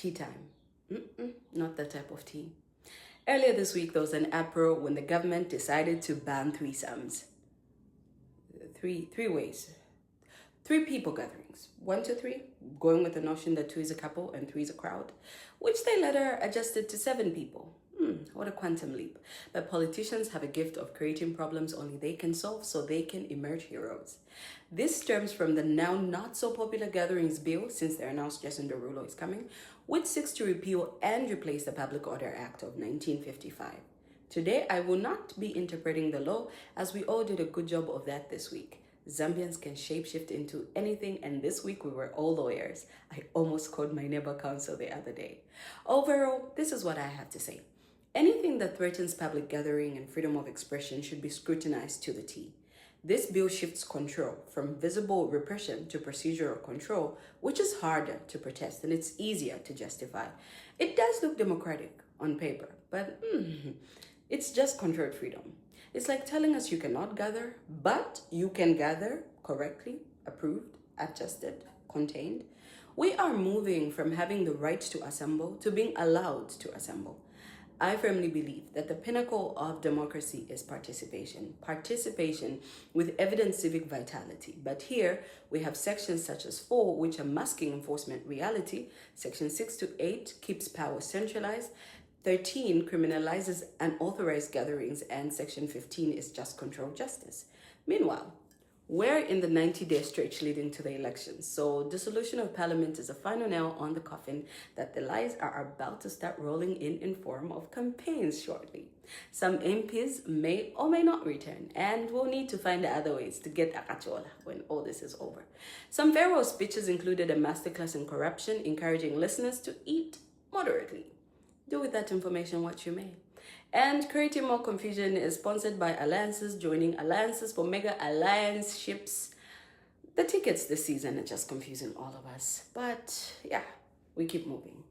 Tea time. Not that type of tea. Earlier this week, there was an uproar when the government decided to ban threesomes. Three ways. Three people gatherings. 1 to 3, going with the notion that 2 is a couple and 3 is a crowd, which they later adjusted to 7 people. What a quantum leap. But politicians have a gift of creating problems only they can solve so they can emerge heroes. This stems from the now not so popular gatherings bill, since they're now suggesting the ruler is coming, which seeks to repeal and replace the Public Order Act of 1955. Today, I will not be interpreting the law, as we all did a good job of that this week. Zambians can shapeshift into anything, and this week we were all lawyers. I almost called my neighbor counsel the other day. Overall, this is what I have to say. Anything that threatens public gathering and freedom of expression should be scrutinized to the T. This bill shifts control from visible repression to procedural control, which is harder to protest and it's easier to justify. It does look democratic on paper, but it's just controlled freedom. It's like telling us you cannot gather, but you can gather correctly, approved, adjusted, contained. We are moving from having the right to assemble to being allowed to assemble. I firmly believe that the pinnacle of democracy is participation. Participation with evident civic vitality. But here we have sections such as 4, which are masking enforcement reality. Section 6 to 8 keeps power centralized. 13 criminalizes unauthorized gatherings, and Section 15 is just control justice. Meanwhile, we're in the 90-day stretch leading to the elections, so dissolution of parliament is a final nail on the coffin that the lies are about to start rolling in form of campaigns shortly. Some MPs may or may not return, and we'll need to find other ways to get akachola when all this is over. Some farewell speeches included a masterclass in corruption, encouraging listeners to eat moderately. Do with that information what you may. And creating more confusion is sponsored by alliances, joining alliances for mega alliance ships. The tickets this season are just confusing all of us. But yeah, we keep moving.